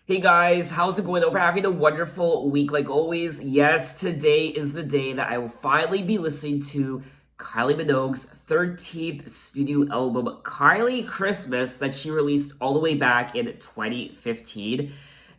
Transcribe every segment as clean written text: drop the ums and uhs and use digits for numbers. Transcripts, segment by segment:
Hey guys, how's it going? Hope you're having a wonderful week like always. Yes, today is the day that I will finally be listening to Kylie Minogue's 13th studio album, Kylie Christmas, that she released all the way back in 2015.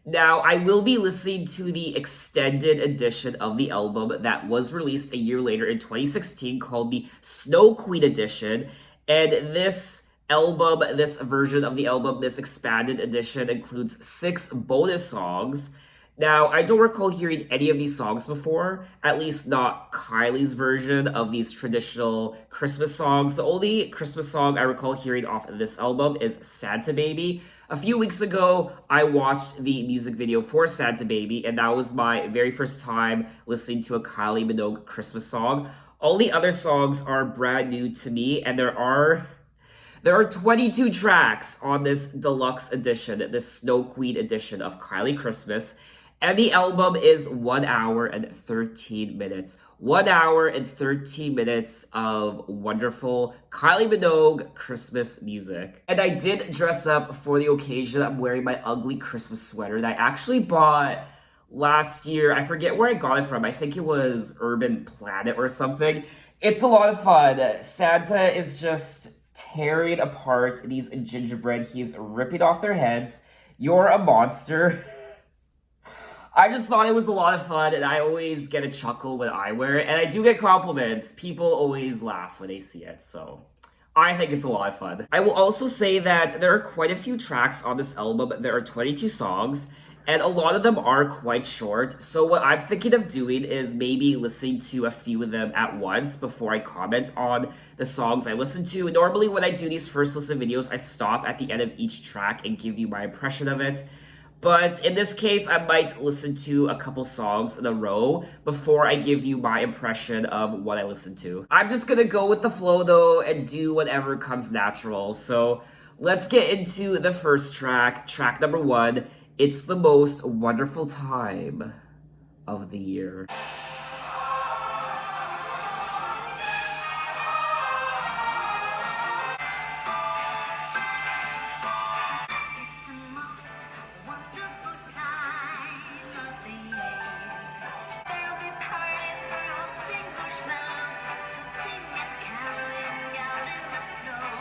Now, I will be listening to the extended edition of the album that was released a year later in 2016 called the Snow Queen Edition. And this version of the album, this expanded edition includes 6 bonus songs. Now, I don't recall hearing any of these songs before, at least not Kylie's version of these traditional Christmas songs. The only Christmas song I recall hearing off this album is Santa Baby. A few weeks ago, I watched the music video for Santa Baby, and that was my very first time listening to a Kylie Minogue Christmas song. All the other songs are brand new to me, and there are 22 tracks on this deluxe edition, this Snow Queen edition of Kylie Christmas. And the album is 1 hour and 13 minutes. 1 hour and 13 minutes of wonderful Kylie Minogue Christmas music. And I did dress up for the occasion. I'm wearing my ugly Christmas sweater that I actually bought last year. I forget where I got it from. I think it was Urban Planet or something. It's a lot of fun. Santa is just tearing apart these gingerbread. He's ripping off their heads. You're a monster. I just thought it was a lot of fun, and I always get a chuckle when I wear it, and I do get compliments. People always laugh when they see it, so I think it's a lot of fun. I will also say that there are quite a few tracks on this album. There are 22 songs, and a lot of them are quite short. So what I'm thinking of doing is maybe listening to a few of them at once before I comment on the songs I listen to. Normally when I do these first listen videos, I stop at the end of each track and give you my impression of it. But in this case, I might listen to a couple songs in a row before I give you my impression of what I listened to. I'm just gonna go with the flow though and do whatever comes natural. So let's get into the first track, track number 1. It's the most wonderful time of the year. It's the most wonderful time of the year. There'll be parties for roasting marshmallows, for toasting and caroling out in the snow.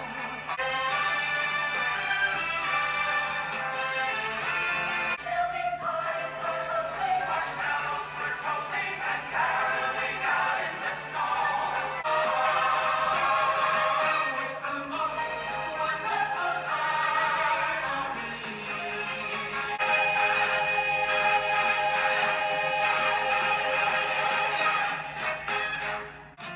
There'll be parties for roasting marshmallows, for toasting and caroling out in the snow. It's the most wonderful time of the year.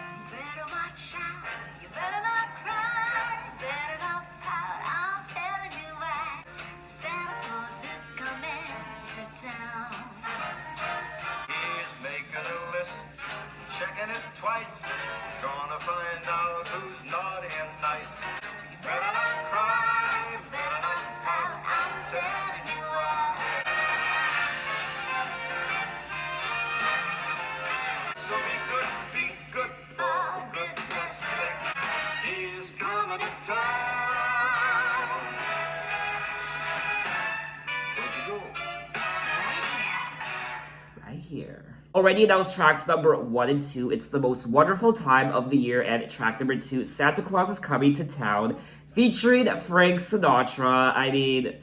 You better watch out, you better not cry, better not pout, I'm telling you why. Santa Claus is coming to town. He's making a list, checking it twice. Gonna find out who's naughty and nice. Better not cry, better not pout, I'm telling you why. So be good for goodness sake. He's coming to town. Where'd you go? Right here. Already announced tracks number 1 and 2. It's the most wonderful time of the year, and track number 2, Santa Claus is Coming to Town, featuring Frank Sinatra. I mean,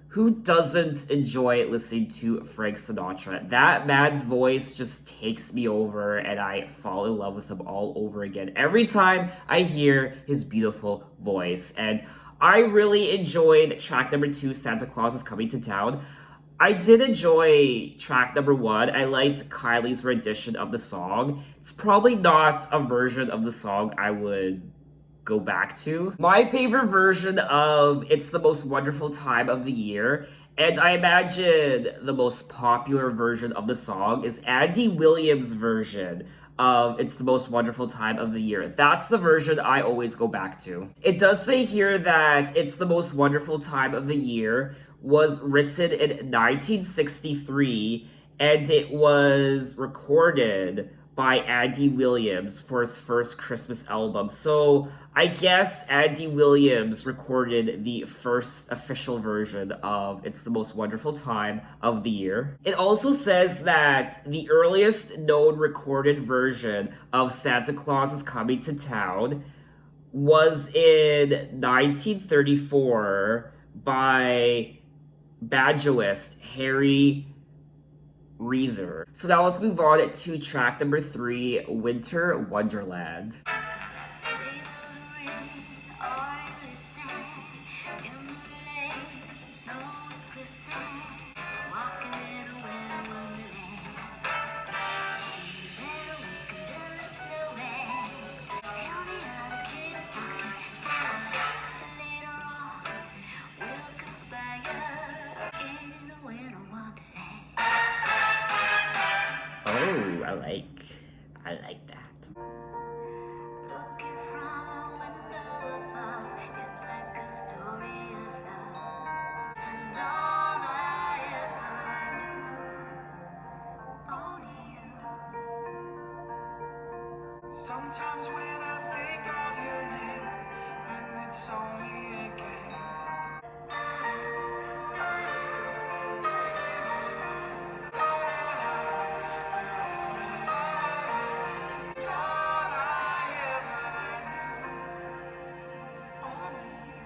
who doesn't enjoy listening to Frank Sinatra? That man's voice just takes me over, and I fall in love with him all over again every time I hear his beautiful voice. And I really enjoyed track number 2, Santa Claus is Coming to Town. I did enjoy track number 1. I liked Kylie's rendition of the song. It's probably not a version of the song I would go back to. My favorite version of It's the Most Wonderful Time of the Year, and I imagine the most popular version of the song, is Andy Williams' version of It's the Most Wonderful Time of the Year. That's the version I always go back to. It does say here that It's the Most Wonderful Time of the Year was written in 1963, and it was recorded by Andy Williams for his first Christmas album. So I guess Andy Williams recorded the first official version of It's the Most Wonderful Time of the Year. It also says that the earliest known recorded version of Santa Claus is Coming to Town was in 1934 by banjoist Harry Reeser. So now let's move on to track number 3, Winter Wonderland. Sleigh ring, oily sleigh, in the lane, snow is glistening, walking in a winter wonderland. Little we can build a snowman, till the other kid is knocking down. Later on, we'll conspire in a winter wonderland. Oh, I like that. Looking from a window above, it's like a story of love. And all I ever knew, only you. Sometimes when I think of your name, and it's only a game. All I ever knew, only you.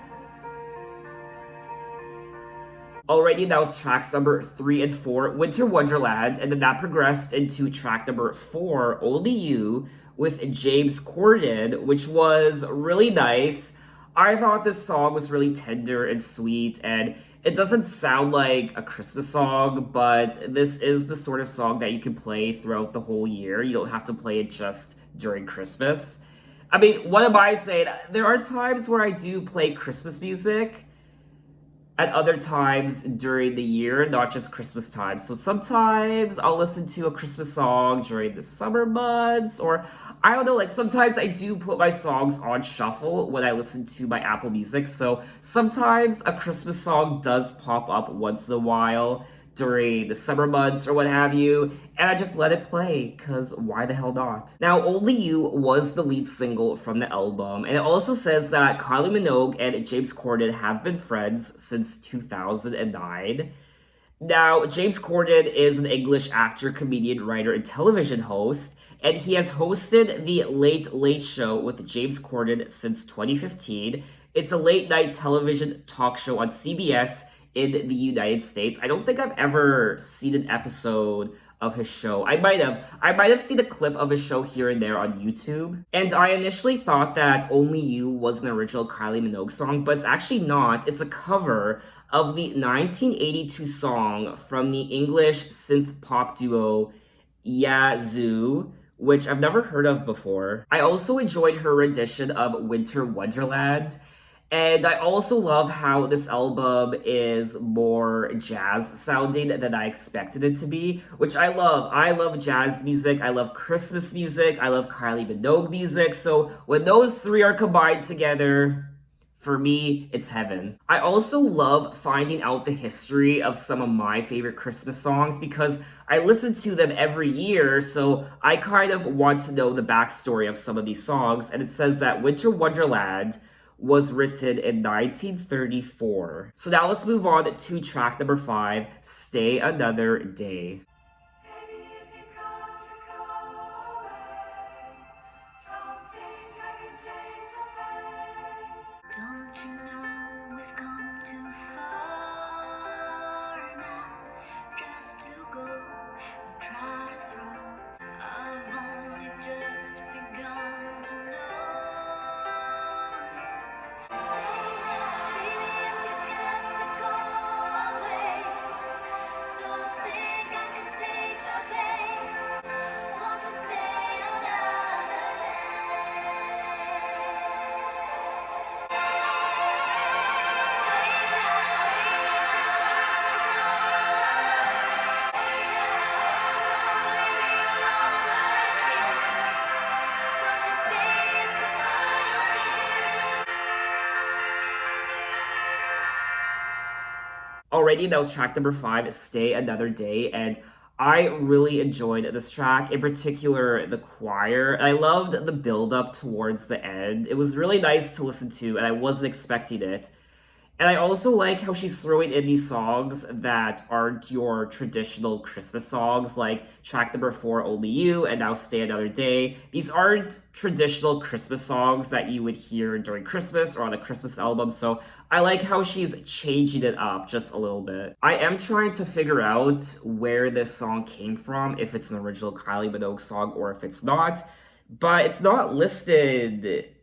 Alrighty, that was tracks number 3 and 4, Winter Wonderland, and then that progressed into track number 4, Only You, with James Corden, which was really nice. I thought this song was really tender and sweet, and it doesn't sound like a Christmas song, but this is the sort of song that you can play throughout the whole year. You don't have to play it just during Christmas. I mean, what am I saying? There are times where I do play Christmas music at other times during the year, not just Christmas time. So sometimes I'll listen to a Christmas song during the summer months, or I don't know, like sometimes I do put my songs on shuffle when I listen to my Apple Music. So sometimes a Christmas song does pop up once in a while during the summer months or what have you, and I just let it play, because why the hell not? Now, Only You was the lead single from the album, and it also says that Kylie Minogue and James Corden have been friends since 2009. Now, James Corden is an English actor, comedian, writer, and television host, and he has hosted the Late Late Show with James Corden since 2015. It's a late night television talk show on CBS in the United States. I don't think I've ever seen an episode of his show. I might have seen a clip of his show here and there on YouTube. And I initially thought that Only You was an original Kylie Minogue song, but it's actually not. It's a cover of the 1982 song from the English synth pop duo Yazoo, which I've never heard of before. I also enjoyed her rendition of Winter Wonderland. And I also love how this album is more jazz sounding than I expected it to be, which I love. I love jazz music, I love Christmas music, I love Kylie Minogue music. So when those three are combined together, for me, it's heaven. I also love finding out the history of some of my favorite Christmas songs because I listen to them every year, so I kind of want to know the backstory of some of these songs. And it says that Winter Wonderland was written in 1934. So now let's move on to track number 5, Stay Another Day. Baby, if you got to go away, don't think I can take the pain. Don't you know we've come too far now just to go and try to throw? I've only just begun to know. Baby, if you've got to go away, don't think I can take the pain. Won't you stay another Don't you say it's the final kiss? Already, that was track number 5, Stay Another Day, and I really enjoyed this track, in particular the choir. I loved the build up towards the end. It was really nice to listen to, and I wasn't expecting it. And I also like how she's throwing in these songs that aren't your traditional Christmas songs, like track number 4, Only You, and Now Stay Another Day. These aren't traditional Christmas songs that you would hear during Christmas or on a Christmas album, so I like how she's changing it up just a little bit. I am trying to figure out where this song came from, if it's an original Kylie Minogue song or if it's not, but it's not listed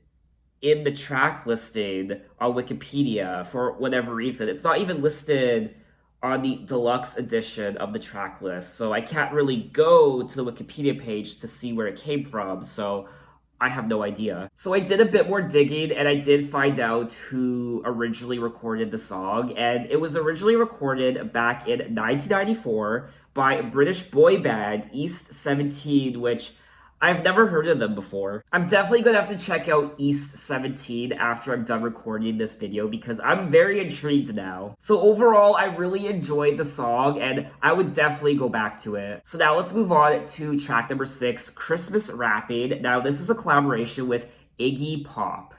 in the track listing on Wikipedia for whatever reason. It's not even listed on the deluxe edition of the track list. So I can't really go to the Wikipedia page to see where it came from. So I have no idea. So I did a bit more digging and I did find out who originally recorded the song. And it was originally recorded back in 1994 by British boy band East 17, which I've never heard of them before. I'm definitely gonna have to check out East 17 after I'm done recording this video because I'm very intrigued now. So overall, I really enjoyed the song and I would definitely go back to it. So now let's move on to track number 6, Christmas Rapping. Now this is a collaboration with Iggy Pop.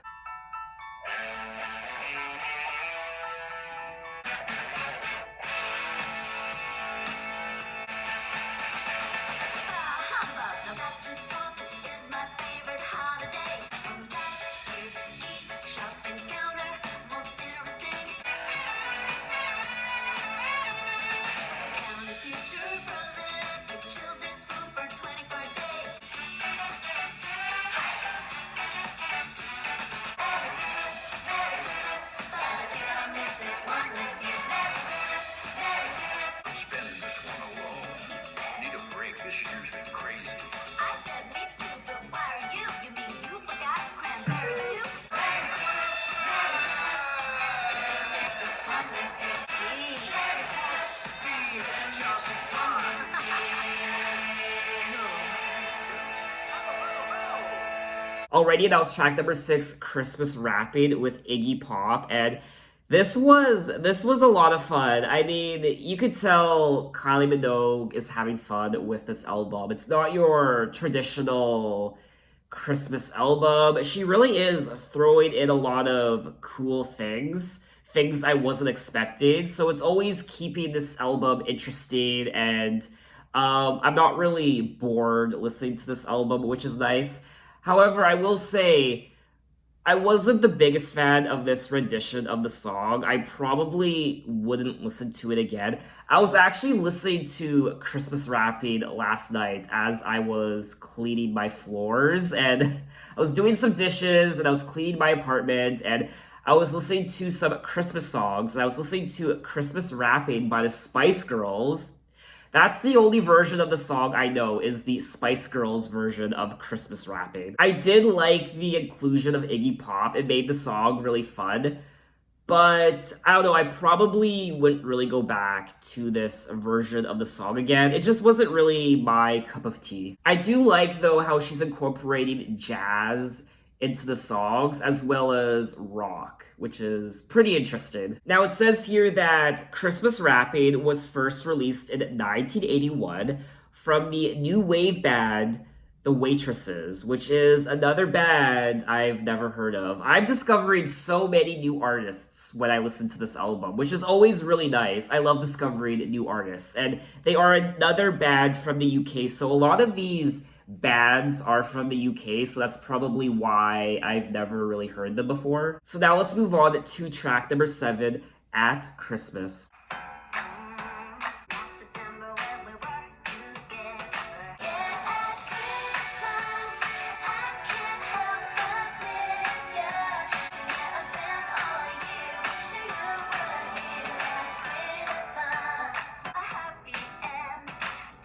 This year's been crazy. I said me too, but why are you? You mean you forgot cranberries too? Merry Christmas, Merry Christmas, Merry Christmas, Merry Christmas, Speed, just fun. Already announced track number 6, Christmas Rapping with Iggy Pop, and this was a lot of fun. I mean, you could tell Kylie Minogue is having fun with this album. It's not your traditional Christmas album. She really is throwing in a lot of cool things I wasn't expecting. So it's always keeping this album interesting, and I'm not really bored listening to this album, which is nice. However, I will say I wasn't the biggest fan of this rendition of the song. I probably wouldn't listen to it again. I was actually listening to Christmas Rapping last night as I was cleaning my floors, and I was doing some dishes and I was cleaning my apartment, and I was listening to some Christmas songs, and I was listening to Christmas Rapping by the Spice Girls. That's the only version of the song I know, is the Spice Girls version of Christmas Rapping. I did like the inclusion of Iggy Pop. It made the song really fun. But I don't know, I probably wouldn't really go back to this version of the song again. It just wasn't really my cup of tea. I do like, though, how she's incorporating jazz into the songs as well as rock, which is pretty interesting. Now it says here that Christmas Rapping was first released in 1981 from the new wave band The Waitresses, which is another band I've never heard of. I'm discovering so many new artists when I listen to this album, which is always really nice. I love discovering new artists, and they are another band from the UK, so a lot of these bands are from the UK, so that's probably why I've never really heard them before. So now let's move on to track number 7, At Christmas. Last December when we were together. Yeah, at Christmas, I can't help but miss you. Yeah, I spent all year wishing you were here at Christmas. A happy end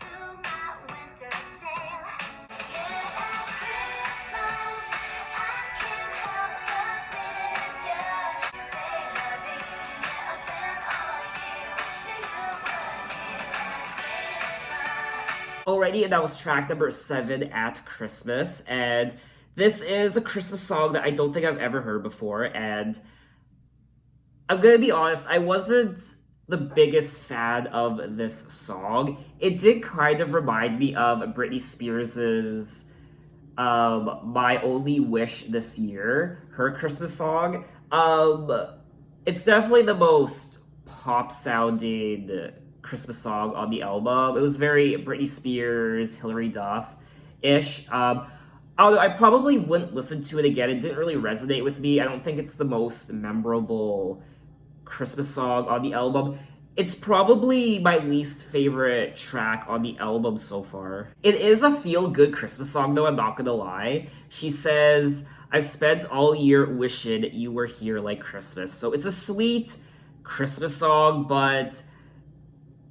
to my winter's tale. Yeah, at Christmas, I can't help but miss you. Say la vie, yeah, I spent all year wishing you were here at Christmas. Already announced track number 7, At Christmas, and this is a Christmas song that I don't think I've ever heard before, and I'm gonna be honest, I wasn't the biggest fan of this song. It did kind of remind me of Britney Spears's My Only Wish This Year, her Christmas song. It's definitely the most pop sounding Christmas song on the album. It was very Britney Spears, Hilary Duff ish. Although I probably wouldn't listen to it again. It didn't really resonate with me. I don't think it's the most memorable Christmas song on the album. It's probably my least favorite track on the album so far. It is a feel-good Christmas song though, I'm not gonna lie. She says, I've spent all year wishing you were here like Christmas. So it's a sweet Christmas song, but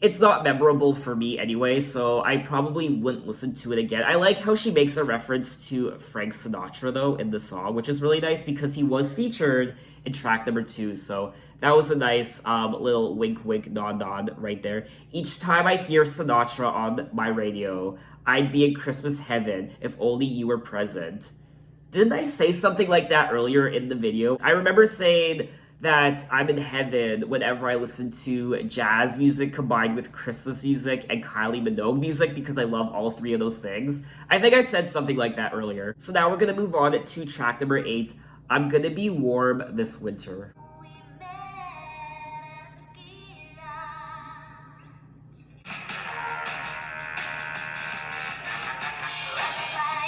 it's not memorable for me anyway, so I probably wouldn't listen to it again. I like how she makes a reference to Frank Sinatra, though, in the song, which is really nice because he was featured in track number 2, so that was a nice little wink wink nod nod right there. Each time I hear Sinatra on my radio, I'd be in Christmas heaven if only you were present. Didn't I say something like that earlier in the video? I remember saying that I'm in heaven whenever I listen to jazz music combined with Christmas music and Kylie Minogue music because I love all three of those things. I think I said something like that earlier. So now we're gonna move on to track number 8, I'm Gonna Be Warm This Winter. We met at a ski lodge. By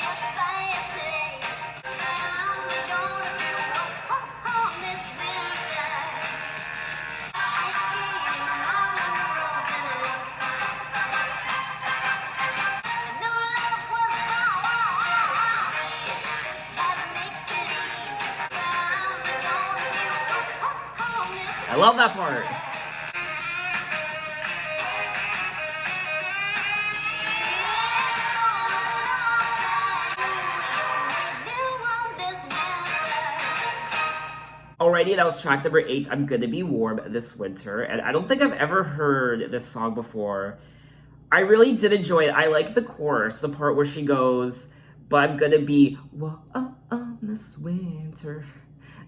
a fireplace. I'm gonna be warm this winter. Ice skating on the frozen lake. No love was born. It's just like make-believe. I'm gonna be warm this I love that part. Alrighty, that was track number 8, I'm Gonna Be Warm This Winter, and I don't think I've ever heard this song before. I really did enjoy it. I like the chorus, the part where she goes, but I'm gonna be warm this winter.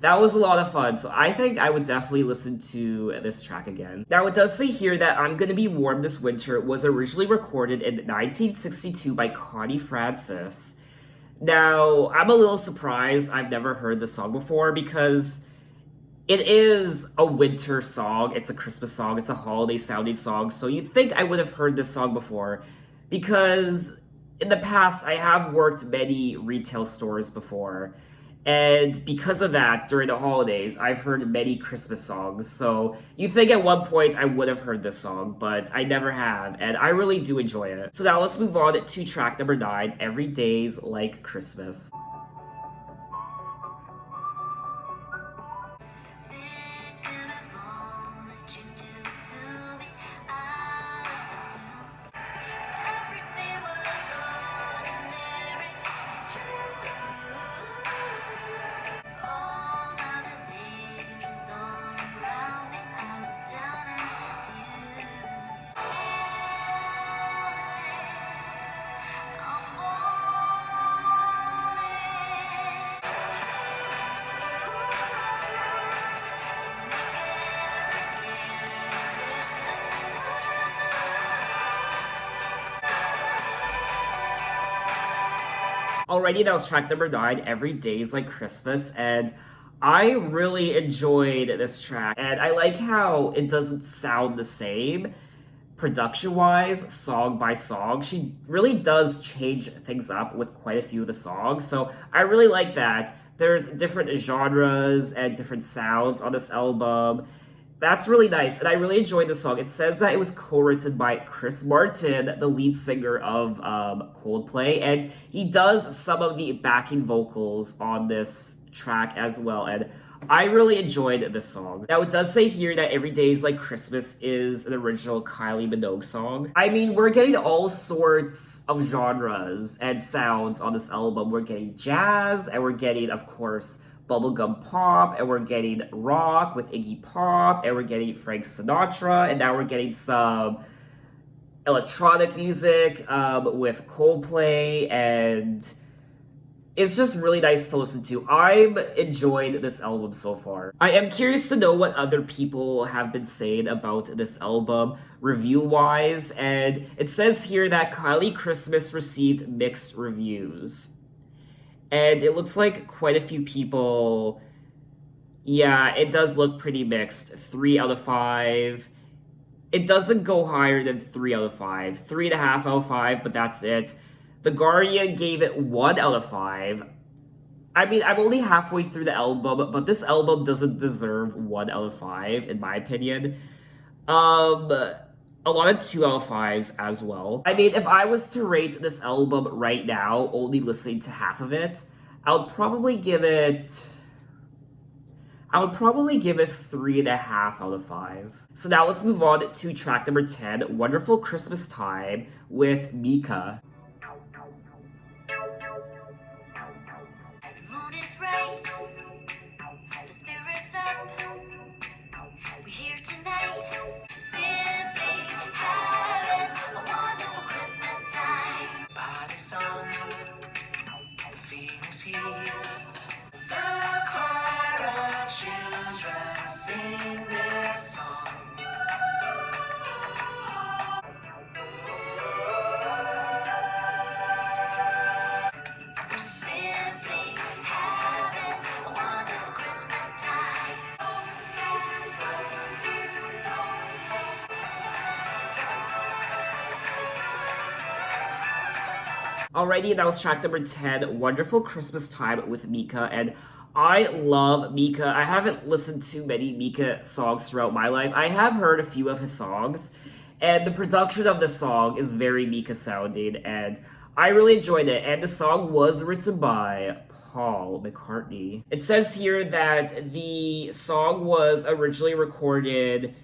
That was a lot of fun, so I think I would definitely listen to this track again. Now, it does say here that I'm Gonna Be Warm This Winter was originally recorded in 1962 by Connie Francis. Now, I'm a little surprised I've never heard this song before because it is a winter song, it's a Christmas song, it's a holiday sounding song, so you'd think I would have heard this song before because in the past I have worked many retail stores before, and because of that, during the holidays, I've heard many Christmas songs, so you'd think at one point I would have heard this song, but I never have, and I really do enjoy it. So now let's move on to track number 9, Every Day's Like Christmas. Thinking of all that you do to me out of the blue. Every day was ordinary, it's true. All now there's angels all around me. I was down and disused. I'm falling. It's true. Alrighty, that was track number 9, Every Day's Like Christmas, and I really enjoyed this track, and I like how it doesn't sound the same production-wise, song by song. She really does change things up with quite a few of the songs, so I really like that. There's different genres and different sounds on this album. That's really nice, and I really enjoyed the song. It says that it was co-written by Chris Martin, the lead singer of Coldplay, and he does some of the backing vocals on this track as well, and I really enjoyed this song. Now, it does say here that Every Day's Like Christmas is an original Kylie Minogue song. I mean, we're getting all sorts of genres and sounds on this album. We're getting jazz, and we're getting, of course, bubblegum pop, and we're getting rock with Iggy Pop, and we're getting Frank Sinatra, and now we're getting some electronic music with Coldplay, and It's just really nice to listen to. I'm enjoying this album so far. I am curious to know what other people have been saying about this album review-wise, and it says here that Kylie Christmas received mixed reviews. And it looks like quite a few people, yeah, it does look pretty mixed. 3 out of 5. It doesn't go higher than 3 out of 5. 3.5 out of 5, but that's it. The Guardian gave it 1 out of 5. I mean, I'm only halfway through the album, but this album doesn't deserve 1 out of 5, in my opinion. A lot of 2 out of 5s as well. I mean, if I was to rate this album right now, only listening to half of it, I would probably give it 3.5 out of 5. So now let's move on to track number 10, Wonderful Christmas Time with Mika. The moon is right, the spirit's up. We're here tonight, simply having a wonderful Christmas time. Party's on, the feeling's here. The choir of children sing their song. We're simply having a wonderful Christmas time. Alrighty, that was track number 10, Wonderful Christmas Time with Mika, and I love Mika. I haven't listened to many Mika songs throughout my life. I have heard a few of his songs, and the production of the song is very Mika sounding, and I really enjoyed it, and the song was written by Paul McCartney. It says here that the song was originally recorded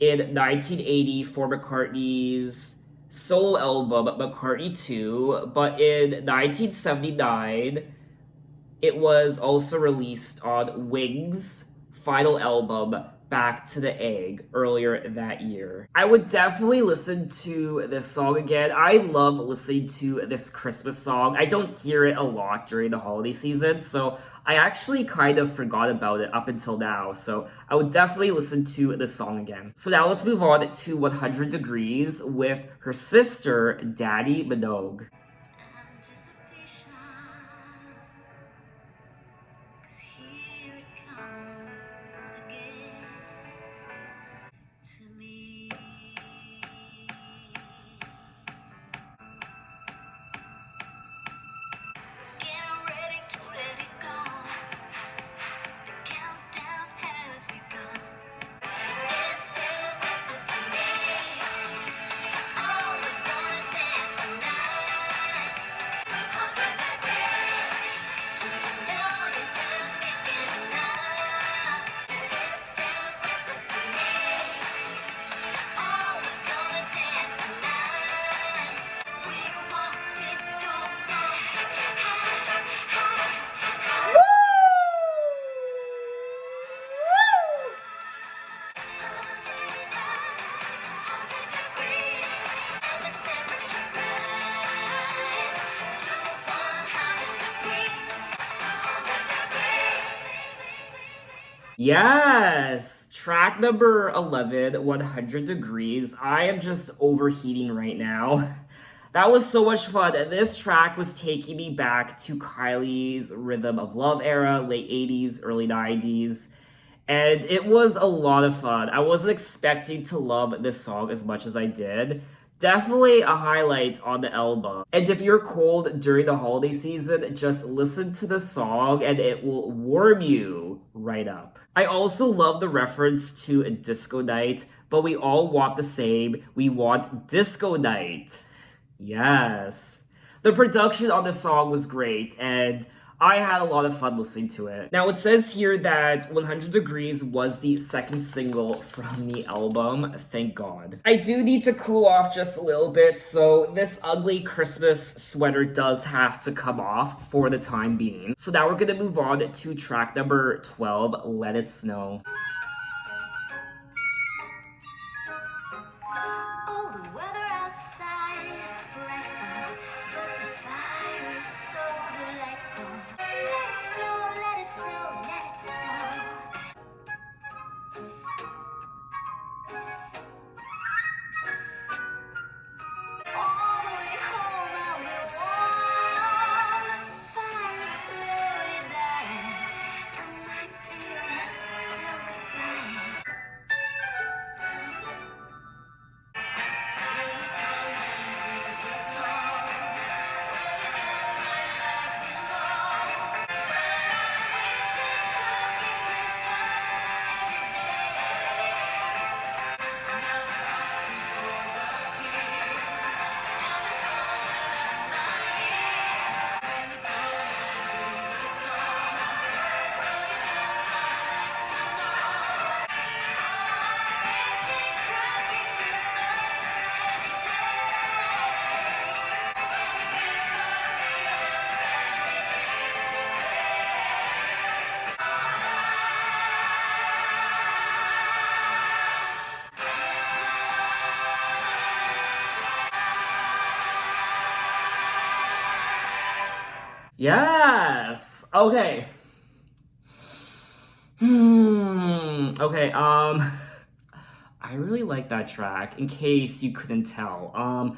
in 1980 for McCartney's solo album McCartney 2, but in 1979 it was also released on Wings' final album Back to the Egg earlier that year. I would definitely listen to this song again. I love listening to this Christmas song. I don't hear it a lot during the holiday season, so I actually kind of forgot about it up until now, so I would definitely listen to this song again. So now let's move on to 100 Degrees with her sister, Kylie Minogue. Anticipation, 'cause here it comes again to me. Getting ready to let it go. The countdown has begun. It's still Christmas to me. Oh, we're gonna dance tonight. 100 degrees. You know you just can't get enough. It's still Christmas to me. Oh, we're gonna dance tonight. We want disco night. Yes! Track number 11, 100 Degrees. I am just overheating right now. That was so much fun. And this track was taking me back to Kylie's Rhythm of Love era, late 80s, early 90s. And it was a lot of fun. I wasn't expecting to love this song as much as I did. Definitely a highlight on the album. And if you're cold during the holiday season, just listen to the song and it will warm you right up. I also love the reference to a disco night, but we all want the same. We want disco night. Yes. The production on the song was great, and I had a lot of fun listening to it. Now, it says here that 100 Degrees was the second single from the album. Thank God. I do need to cool off just a little bit, so this ugly Christmas sweater does have to come off for the time being. So now we're gonna move on to track number 12, Let It Snow. Oh, the weather outside is frightful, but the fire is so delightful. Yes. Okay. Okay. I really like that track. In case you couldn't tell.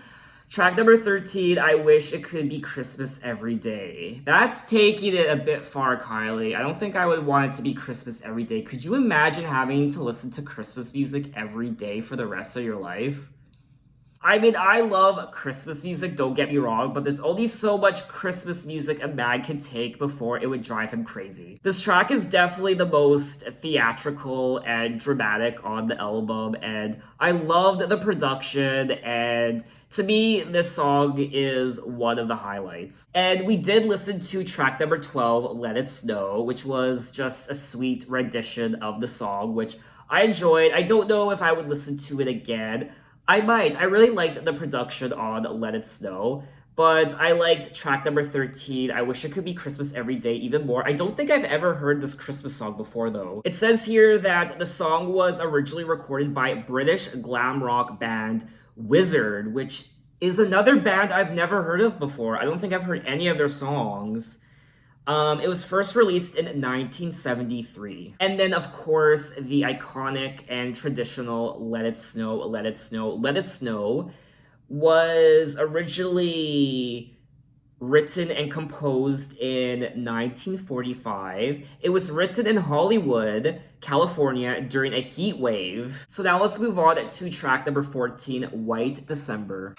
Track number 13. I wish it could be Christmas every day. That's taking it a bit far, Kylie. I don't think I would want it to be Christmas every day. Could you imagine having to listen to Christmas music every day for the rest of your life? I mean, I love Christmas music, don't get me wrong, but there's only so much Christmas music a man can take before it would drive him crazy. This track is definitely the most theatrical and dramatic on the album, and I loved the production, and to me, this song is one of the highlights. And we did listen to track number 12, Let It Snow, which was just a sweet rendition of the song, which I enjoyed. I don't know if I would listen to it again. I might. I really liked the production on Let It Snow, but I liked track number 13. I wish it could be Christmas every day even more. I don't think I've ever heard this Christmas song before, though. It says here that the song was originally recorded by British glam rock band Wizard, which is another band I've never heard of before. I don't think I've heard any of their songs. It was first released in 1973. And then, of course, the iconic and traditional Let It Snow, Let It Snow, Let It Snow was originally written and composed in 1945. It was written in Hollywood, California during a heat wave. So now let's move on to track number 14, White December.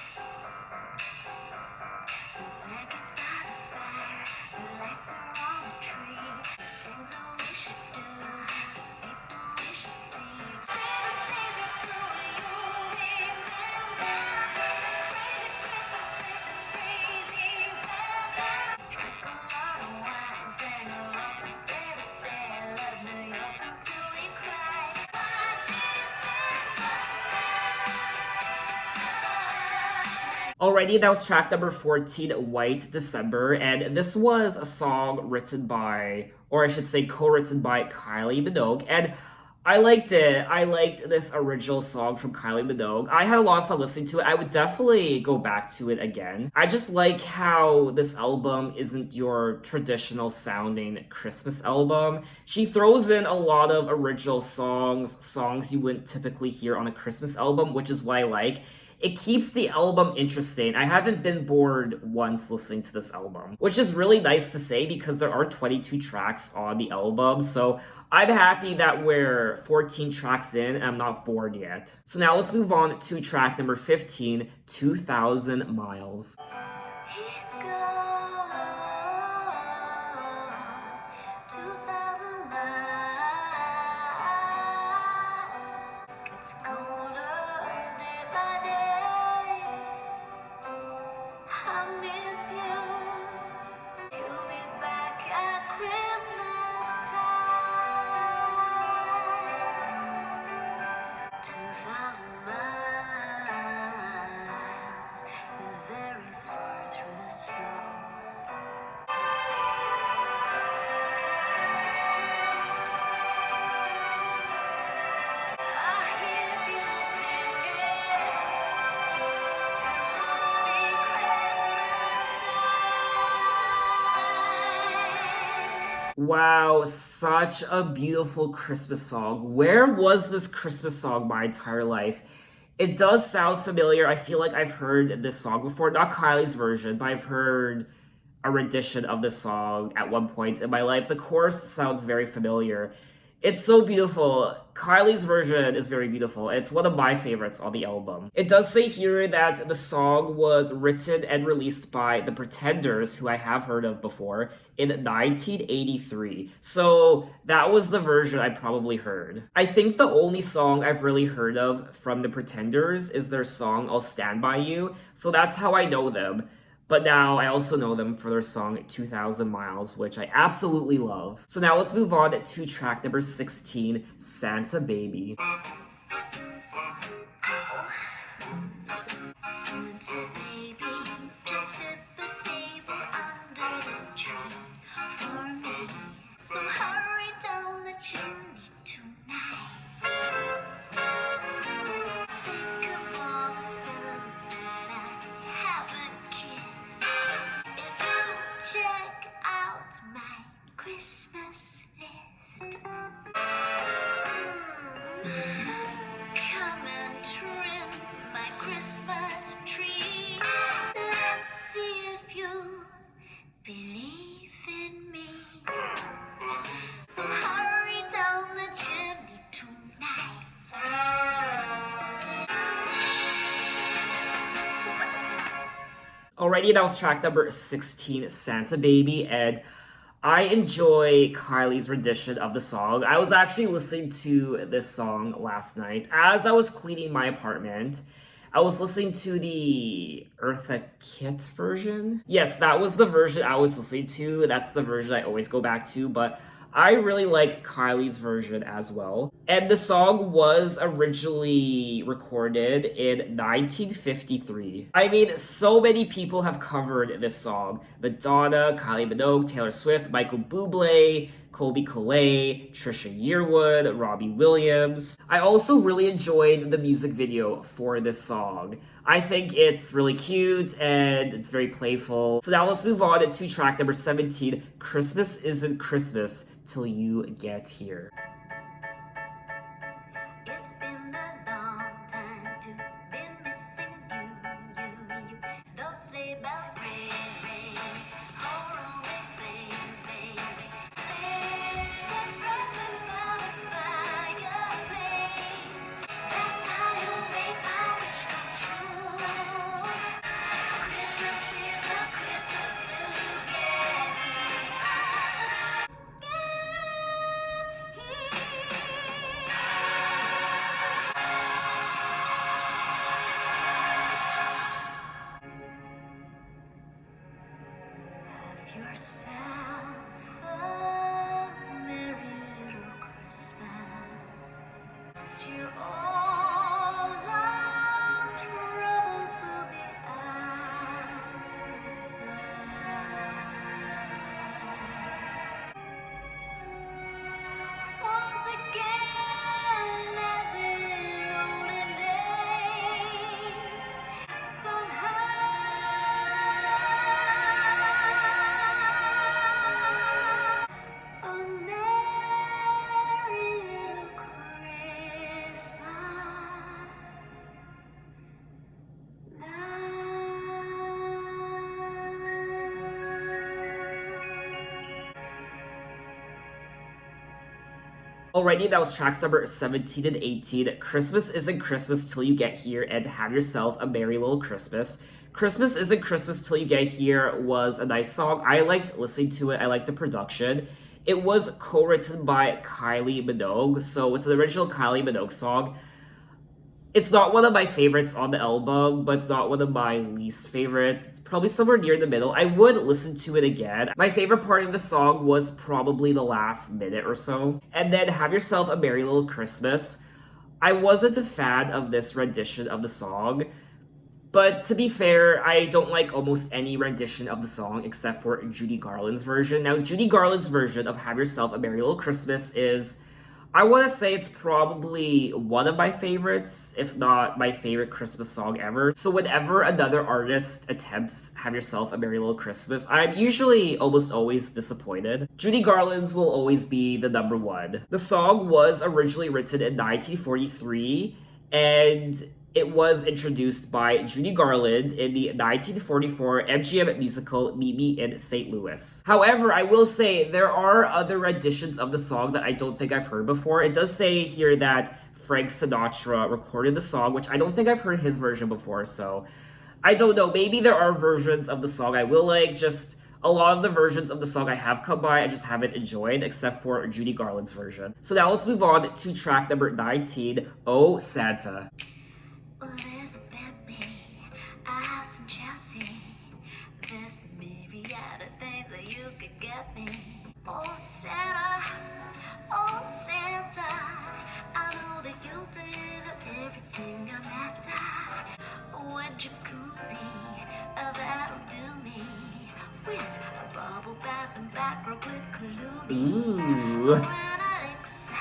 Blankets by the fire, the lights are on the tree. There's things that we should do, there's people we should see. Baby, do you remember crazy Christmas with the crazy weather? Drank a lot of wine, sang along to fairy tale, love New York until we cried. By December. Alrighty, that was track number 14, White December, and this was a song written by, or I should say co-written by Kylie Minogue, and I liked it. I liked this original song from Kylie Minogue. I had a lot of fun listening to it. I would definitely go back to it again. I just like how this album isn't your traditional sounding Christmas album. She throws in a lot of original songs you wouldn't typically hear on a Christmas album, which is what I like. It keeps the album interesting. I haven't been bored once listening to this album, which is really nice to say because there are 22 tracks on the album. So I'm happy that we're 14 tracks in and I'm not bored yet. So now let's move on to track number 15, 2,000 Miles. He's gone 2,000 miles. Gets colder day by day. I miss you. You'll be back at Christmas time. 2,000 miles is very far through the snow. I hear people singing. It must be Christmas time. Wow, such a beautiful Christmas song. Where was this Christmas song my entire life? It does sound familiar. I feel like I've heard this song before. Not Kylie's version, but I've heard a rendition of this song at one point in my life. The chorus sounds very familiar. It's so beautiful. Kylie's version is very beautiful. It's one of my favorites on the album. It does say here that the song was written and released by The Pretenders, who I have heard of before, in 1983. So that was the version I probably heard. I think the only song I've really heard of from The Pretenders is their song I'll Stand By You. So that's how I know them. But now I also know them for their song 2,000 Miles, which I absolutely love. So now let's move on to track number 16, Santa Baby. Santa baby, just slip a sable under the tree for me. So hurry down the chimney tonight. Think of all the fellows that I haven't kissed. If you check Alrighty, that was track number 16, Santa Baby, and I enjoy Kylie's rendition of the song. I was actually listening to this song last night as I was cleaning my apartment. I was listening to the Eartha Kitt version. Yes, that was the version I was listening to. That's the version I always go back to, but I really like Kylie's version as well. And the song was originally recorded in 1953. I mean, so many people have covered this song. Madonna, Kylie Minogue, Taylor Swift, Michael Bublé, Colby Collet, Trisha Yearwood, Robbie Williams. I also really enjoyed the music video for this song. I think it's really cute and it's very playful. So now let's move on to track number 17, Christmas Isn't Christmas Till You Get Here. It's been a long time to been missing you. Those sleigh bells ring, whole room is bling. There's a present by the fireplace. That's how you make my wish come true. Christmas is a Christmas till you get here. Have yourself a merry little Christmas. Next year all our troubles will be out of sight. Once again, as in olden days, somehow a merry little Christmas Alrighty, that was tracks number 17 and 18. Christmas Isn't Christmas Till You Get Here and Have Yourself a Merry Little Christmas. Christmas Isn't Christmas Till You Get Here was a nice song. I liked listening to it. I liked the production. It was co-written by Kylie Minogue, so it's an original Kylie Minogue song. It's not one of my favorites on the album, but it's not one of my least favorites. It's probably somewhere near the middle. I would listen to it again. My favorite part of the song was probably the last minute or so. And then Have Yourself a Merry Little Christmas. I wasn't a fan of this rendition of the song, but to be fair, I don't like almost any rendition of the song except for Judy Garland's version. Now, Judy Garland's version of Have Yourself a Merry Little Christmas is, I want to say it's probably one of my favorites, if not my favorite Christmas song ever. So whenever another artist attempts Have Yourself a Merry Little Christmas, I'm usually almost always disappointed. Judy Garland's will always be the number one. The song was originally written in 1943, and it was introduced by Judy Garland in the 1944 MGM musical Meet Me in St. Louis. However, I will say there are other renditions of the song that I don't think I've heard before. It does say here that Frank Sinatra recorded the song, which I don't think I've heard his version before, so I don't know. Maybe there are versions of the song I will like, just a lot of the versions of the song I have come by, I just haven't enjoyed, except for Judy Garland's version. So now let's move on to track number 19, Oh Santa. Well, there's a Bentley, a house in Chelsea. There's a myriad of things that you could get me. Oh Santa, I know that you'll deliver everything I'm after. One jacuzzi, that'll do me. With a bubble bath and back rub with Clooney. Ooh. Around Alexa.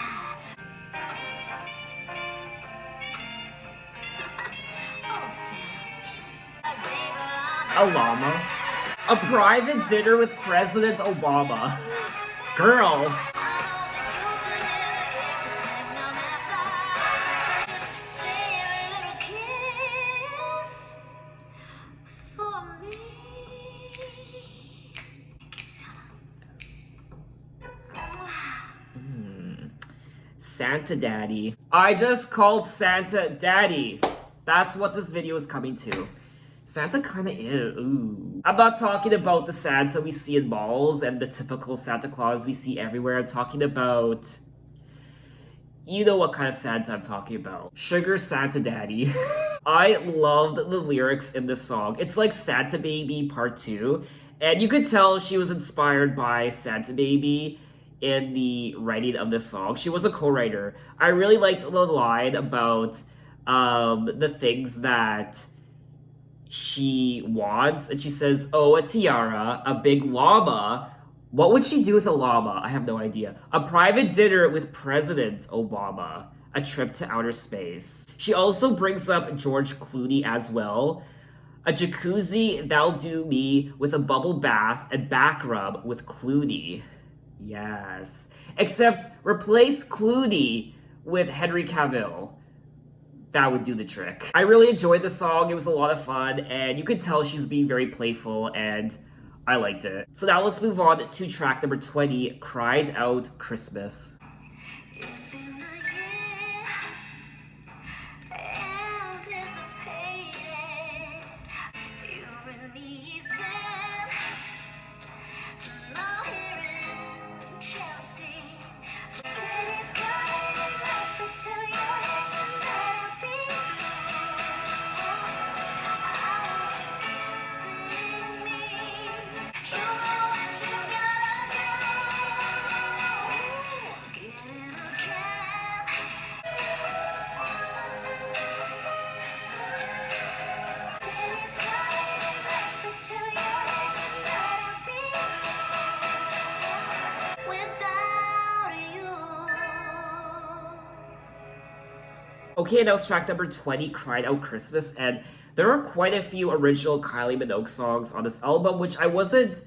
A llama? A private dinner with President Obama. Girl. Santa Daddy. I just called Santa Daddy. That's what this video is coming to. Santa kind of is. Ooh. I'm not talking about the Santa we see in malls and the typical Santa Claus we see everywhere. I'm talking about. You know what kind of Santa I'm talking about. Sugar Santa Daddy. I loved the lyrics in this song. It's like Santa Baby Part 2. And you could tell she was inspired by Santa Baby in the writing of this song. She was a co-writer. I really liked the line about the things that she wants, and she says, "Oh, a tiara, a big llama." What would she do with a llama? I have no idea. A private dinner with President Obama. A trip to outer space. She also brings up George Clooney as well. A jacuzzi, that'll do me, with a bubble bath and back rub with Clooney. Yes. Except replace Clooney with Henry Cavill. That would do the trick. I really enjoyed the song. It was a lot of fun, and you could tell she's being very playful, and I liked it. So now let's move on to track number 20, Cried Out Christmas. It's been a year, anticipated. You released it. Now here in Chelsea, the city's calling. Let's put to your hands and let it be. I want you kissing me. You know what you gotta do. Get in a cab. City's calling. Let's put to your hands and let it be. Without you. Okay, that was track number 20, Cried Out Christmas, and there are quite a few original Kylie Minogue songs on this album, which I wasn't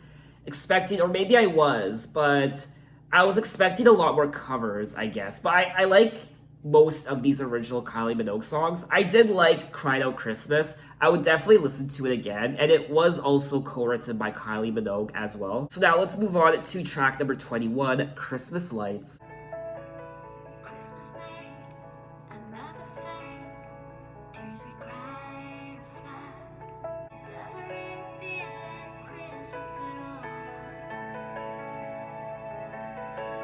expecting, or maybe I was, but I was expecting a lot more covers, I guess. But I like most of these original Kylie Minogue songs. I did like Cried Out Christmas. I would definitely listen to it again, and it was also co-written by Kylie Minogue as well. So now let's move on to track number 21, Christmas Lights. Christmas night, another fake. Tears we cried are flat. Doesn't really feel like Christmas at all.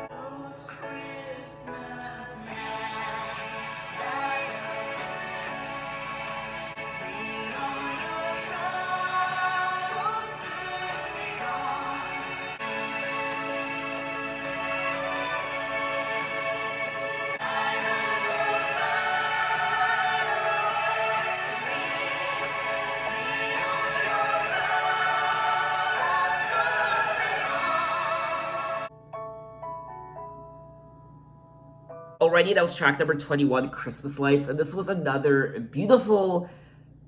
Those Christmas nights, light up the street. Lean on your troubles soon be gone. Already, that was track number 21, Christmas Lights, and this was another beautiful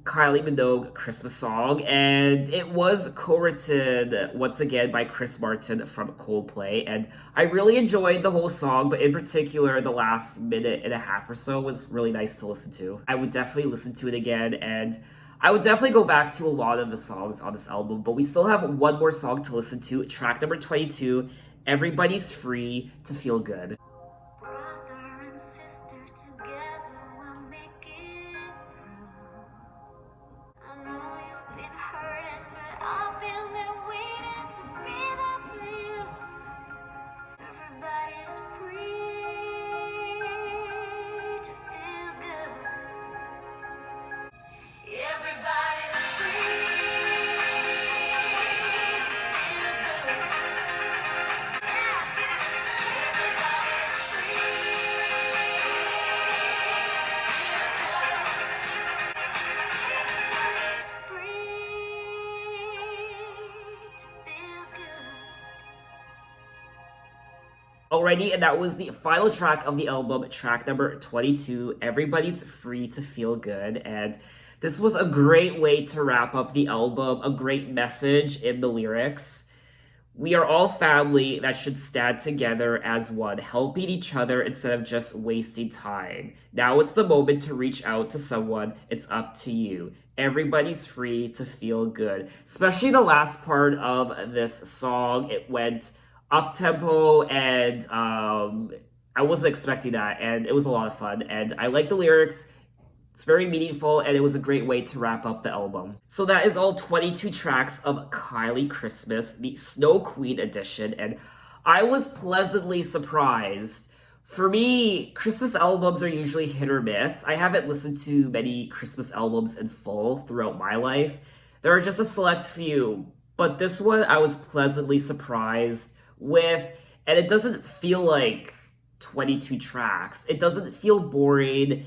Kylie Minogue Christmas song, and it was co-written once again by Chris Martin from Coldplay, and I really enjoyed the whole song, but in particular, the last minute and a half or so was really nice to listen to. I would definitely listen to it again, and I would definitely go back to a lot of the songs on this album, but we still have one more song to listen to, track number 22, Everybody's Free to Feel Good. Brother and sister together we'll make it through. I know you've been hurting, but I've been there waiting to be there for you. Everybody's free to feel good. Everybody's free to feel good. Everybody's free to feel good. Alrighty, and that was the final track of the album, track number 22, Everybody's Free to Feel Good. And this was a great way to wrap up the album, a great message in the lyrics. We are all family that should stand together as one, helping each other instead of just wasting time. Now it's the moment to reach out to someone. It's up to you. Everybody's free to feel good. Especially the last part of this song. It went up tempo, and I wasn't expecting that, and it was a lot of fun. And I like the lyrics. It's very meaningful, and it was a great way to wrap up the album. So that is all 22 tracks of Kylie Christmas, the Snow Queen edition, and I was pleasantly surprised. For me, Christmas albums are usually hit or miss. I haven't listened to many Christmas albums in full throughout my life. There are just a select few, but this one I was pleasantly surprised with, and it doesn't feel like 22 tracks. It doesn't feel boring.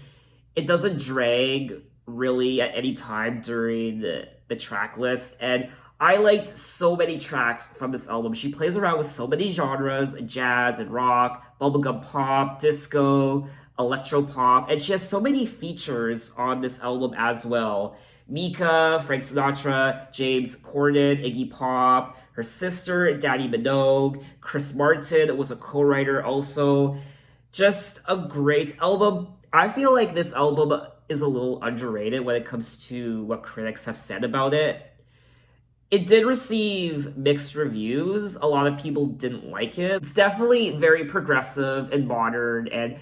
It doesn't drag really at any time during the track list. And I liked so many tracks from this album. She plays around with so many genres, jazz and rock, bubblegum pop, disco, electro pop, and she has so many features on this album as well. Mika, Frank Sinatra, James Corden, Iggy Pop, her sister, Kylie Minogue, Chris Martin was a co-writer also. Just a great album. I feel like this album is a little underrated when it comes to what critics have said about it. It did receive mixed reviews. A lot of people didn't like it. It's definitely very progressive and modern, and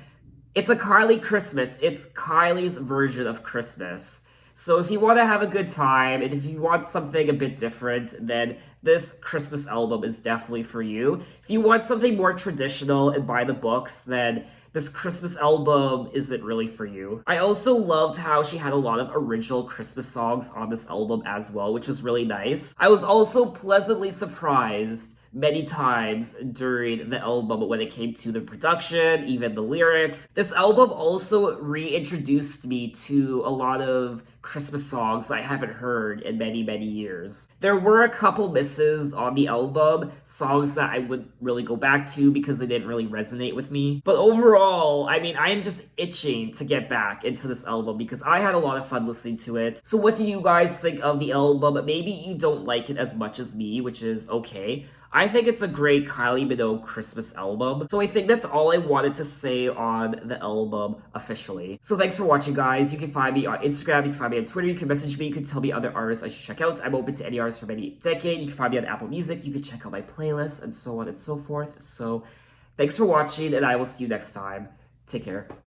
it's a Kylie Christmas. It's Kylie's version of Christmas. So if you want to have a good time and if you want something a bit different, then this Christmas album is definitely for you. If you want something more traditional and by the books, then this Christmas album isn't really for you. I also loved how she had a lot of original Christmas songs on this album as well, which was really nice. I was also pleasantly surprised many times during the album when it came to the production, even the lyrics. This album also reintroduced me to a lot of Christmas songs I haven't heard in many, many years. There were a couple misses on the album, songs that I wouldn't really go back to because they didn't really resonate with me. But overall, I mean, I am just itching to get back into this album because I had a lot of fun listening to it. So what do you guys think of the album? Maybe you don't like it as much as me, which is okay. I think it's a great Kylie Minogue Christmas album. So I think that's all I wanted to say on the album officially. So thanks for watching, guys. You can find me on Instagram, you can find me on Twitter, you can message me, you can tell me other artists I should check out. I'm open to any artists from any decade. You can find me on Apple Music, you can check out my playlist, and so on and so forth. So thanks for watching, and I will see you next time. Take care.